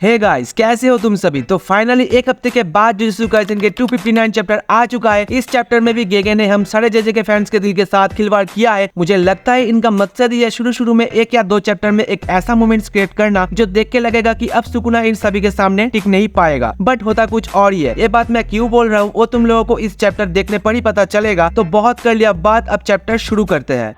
Hey guys, कैसे हो तुम सभी। तो फाइनली एक हफ्ते के बाद जुजुत्सु काइसेन के 259 चैप्टर आ चुका है। इस चैप्टर में भी गेगे ने हम सारे जेजे के फैंस के दिल के साथ खिलवाड़ किया है। मुझे लगता है इनका मकसद ही है शुरू में एक या दो चैप्टर में एक ऐसा मोमेंट क्रिएट करना जो देख के लगेगा कि अब सुकुना इन सभी के सामने टिक नहीं पाएगा। बट होता कुछ और ही है। ये बात मैं क्यों बोल रहा हूँ वो तुम लोगों को इस चैप्टर देखने पर ही पता चलेगा। तो बहुत कर लिया बात, अब चैप्टर शुरू करते हैं।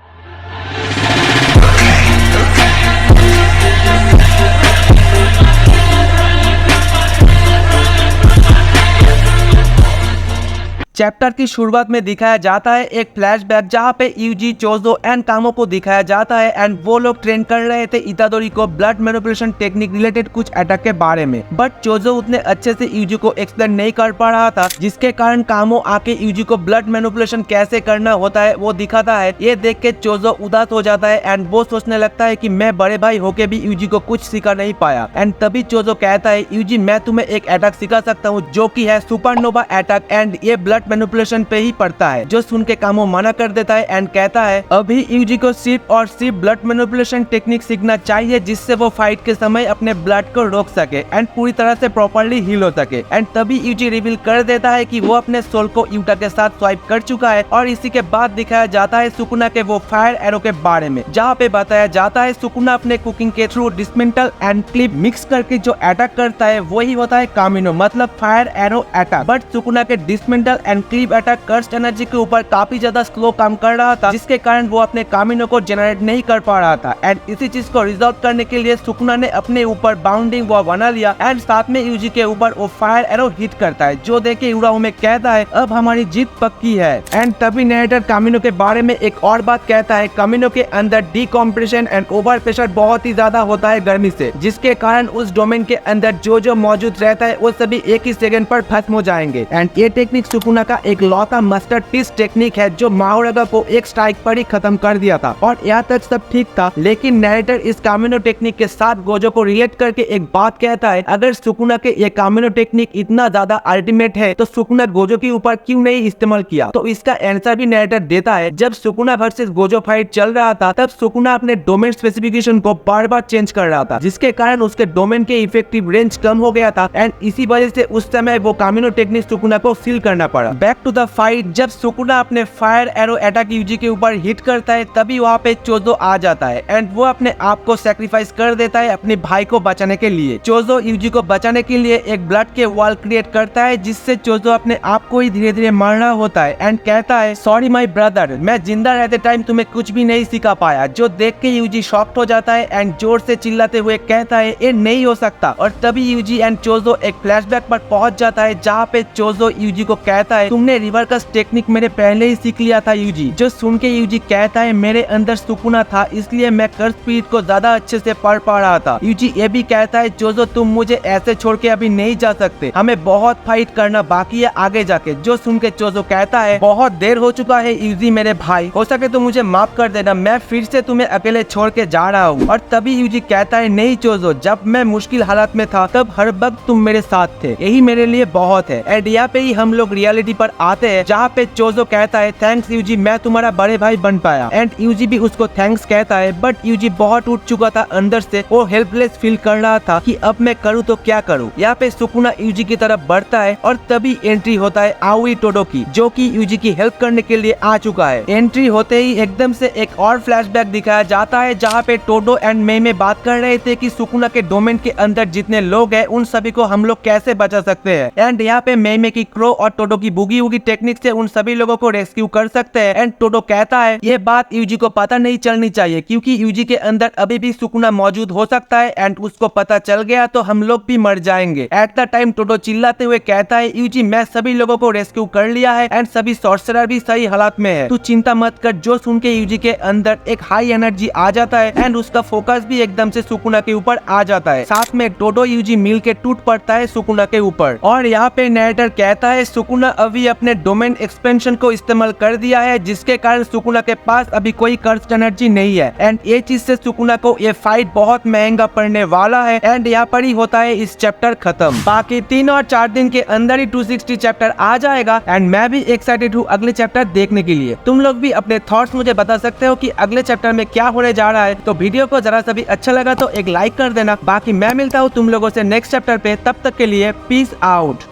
चैप्टर की शुरुआत में दिखाया जाता है एक फ्लैशबैक जहाँ पे यूजी, चोजो एंड कामो को दिखाया जाता है एंड वो लोग ट्रेन कर रहे थे इतादोरी को ब्लड मैनिपुलेशन टेक्निक रिलेटेड कुछ अटैक के बारे में। बट चोजो उतने अच्छे से यूजी को एक्सप्लेन नहीं कर पा रहा था, जिसके कारण कामो आके यूजी को ब्लड मैनिपुलेशन कैसे करना होता है वो दिखाता है। ये देख के चोजो उदास हो जाता है एंड वो सोचने लगता है कि मैं बड़े भाई होके भी यूजी को कुछ सिखा नहीं पाया। एंड तभी चोजो कहता है यूजी, मैं तुम्हें एक अटैक सिखा सकता हूँ जो की है सुपरनोवा अटैक एंड ये ब्लड मैनिपुलेशन पे ही पड़ता है। जो सुन के कामो मना कर देता है एंड कहता है अभी यूजी को सिर्फ और सिर्फ ब्लड मैनिपुलेशन टेक्निक सीखना चाहिए जिससे वो फाइट के समय अपने ब्लड को रोक सके एंड पूरी तरह से प्रॉपर्ली हील हो सके। एंड तभी यूजी रिवील कर देता है कि वो अपने सोल को यूटा के साथ स्वाइप कर चुका है। और इसी के बाद दिखाया जाता है सुकुना के वो फायर एरो के बारे में, जहाँ पे बताया जाता है सुकुना अपने कुकिंग के through dismantle and clip mix करके जो अटैक करता है वही होता है कामिनो, मतलब fire arrow attack. But Sukuna के dismantle and cleave attack cursed energy के ऊपर काफी ज्यादा स्लो काम कर रहा था, जिसके कारण वो अपने कामिनो को जनरेट नहीं कर पा रहा था। एंड इसी चीज को रिजॉल्व करने के लिए सुकुना ने अपने ऊपर बाउंडिंग वॉल बना लिया एंड साथ में यूजी के ऊपर वो फायर एरो हिट करता है, जो देख के युराओमे कहता है अब हमारी जीत पक्की है। एंड तभी नरेटर कामिनो के बारे में एक और बात कहता है, कामिनो के अंदर डिकम्प्रेशन एंड ओवर प्रेशर बहुत ही ज्यादा होता है गर्मी से, जिसके कारण उस डोमेन के अंदर जो मौजूद रहता है वो सभी एक ही सेकंड पर खत्म हो जाएंगे। एंड ये टेक्निक सुकुना का एक लॉ का मास्टर पीस टेक्निक है जो माओरागा को एक स्ट्राइक पर ही खत्म कर दिया था। और यहाँ तक सब ठीक था, लेकिन नरेटर इस कामिनो टेक्निक के साथ गोजो को रिलेट करके एक बात कहता है, अगर सुकुना के ये कामिनो टेक्निक इतना ज्यादा अल्टीमेट है तो सुकुना गोजो के ऊपर क्यों नहीं इस्तेमाल किया। तो इसका आंसर भी नरेटर देता है, जब सुकुना वर्सेस गोजो फाइट चल रहा था तब सुकुना अपने डोमेन स्पेसिफिकेशन को बार बार चेंज कर रहा था, जिसके कारण उसके डोमेन के इफेक्टिव रेंज कम हो गया था। एंड इसी वजह से उस समय वो कामिनो टेक्निक सुकुना को सील करना पड़ा। बैक टू द फाइट, जब सुकुना अपने फायर एरो अटैक यूजी के ऊपर हिट करता है तभी वहाँ पे चोजो आ जाता है एंड वो अपने आप को सैक्रिफाइस कर देता है अपने भाई को बचाने के लिए। चोजो यूजी को बचाने के लिए एक ब्लड के वॉल क्रिएट करता है, जिससे चोजो अपने आप को ही धीरे धीरे मारना होता है एंड कहता है सॉरी माय ब्रदर, मैं जिंदा रहते टाइम तुम्हें कुछ भी नहीं सिखा पाया। जो देख के यूजी शॉक्ड हो जाता है एंड जोर से चिल्लाते हुए कहता है ये नहीं हो सकता। और तभी यूजी एंड चोजो एक फ्लैशबैक पर पहुंच जाता है, जहाँ पे चोजो यूजी को कहता है तुमने रिवर का टेक्निक मेरे पहले ही सीख लिया था यूजी। जो सुन के यूजी कहता है मेरे अंदर सुकुना था इसलिए मैं कर्स स्पिरिट को ज्यादा अच्छे से पढ़ पा रहा था। यूजी ये भी कहता है चोजो तुम मुझे ऐसे छोड़ के अभी नहीं जा सकते, हमें बहुत फाइट करना बाकी है आगे जाके। जो सुन के चोजो कहता है बहुत देर हो चुका है यूजी मेरे भाई, हो सके तो मुझे माफ कर देना, मैं फिर से तुम्हें अकेले छोड़ के जा रहा हूँ। और तभी यूजी कहता है नहीं चोजो, जब मैं मुश्किल हालात में था तब हर वक्त तुम मेरे साथ थे, यही मेरे लिए बहुत है। एंड यहाँ पे ही हम लोग रियलिटी पर आते हैं, जहाँ पे चोजो कहता है थैंक्स यूजी, मैं तुम्हारा बड़े भाई बन पाया। एंड यूजी भी उसको थैंक्स कहता है, बट यूजी बहुत उठ चुका था अंदर से, वो हेल्पलेस फील कर रहा था कि अब मैं करूँ तो क्या करूँ। यहाँ पे सुकुना यूजी की तरफ बढ़ता है और तभी एंट्री होता है आउई टोडो की, जो कि यूजी की हेल्प करने के लिए आ चुका है। एंट्री होते ही एकदम से एक और फ्लैशबैक दिखाया जाता है, जहाँ पे टोडो एंड मेई बात कर रहे थे कि सुकुना के डोमेन के अंदर जितने लोग हैं उन सभी को हम लोग कैसे बचा सकते हैं। एंड यहाँ पे मेई की क्रो और टोडो की बुगी वुगी टेक्निक से उन सभी लोगों को रेस्क्यू कर सकते हैं। एंड टोडो कहता है ये बात यूजी को पता नहीं चलनी चाहिए, क्योंकि यूजी के अंदर अभी भी सुकुना मौजूद हो सकता है एंड उसको पता चल गया तो हम लोग भी मर जाएंगे। एट द टाइम टोडो चिल्लाते हुए कहता है यूजी मैं सभी लोगों को रेस्क्यू कर लिया है एंड सभी सॉर्सरर भी सही हालात में है, तू चिंता मत कर। जो सुन के यूजी के अंदर एक हाई एनर्जी आ जाता है एंड उसका फोकस भी एकदम से सुकुना के ऊपर आ जाता है। साथ में टोडो यूजी मिल के टूट पड़ता है सुकुना के ऊपर। और यहाँ पे नरेटर कहता है सुकुना अब अभी अपने डोमेन एक्सपेंशन को इस्तेमाल कर दिया है, जिसके कारण सुकुना के पास अभी कोई कर्स्ड एनर्जी नहीं है एंड ये चीज से सुकुना को ये फाइट बहुत महंगा पड़ने वाला है एंड यहाँ पर ही होता है इस चैप्टर खत्म। बाकी 3 और 4 दिन के अंदर ही 260 चैप्टर आ जाएगा एंड मैं भी एक्साइटेड हूँ अगले चैप्टर देखने के लिए। तुम लोग भी अपने थॉट्स मुझे बता सकते हो कि अगले चैप्टर में क्या होने जा रहा है। तो वीडियो को जरा सा भी अच्छा लगा तो एक लाइक कर देना। बाकी मैं मिलता हूँ तुम लोगों से नेक्स्ट चैप्टर पे, तब तक के लिए पीस आउट।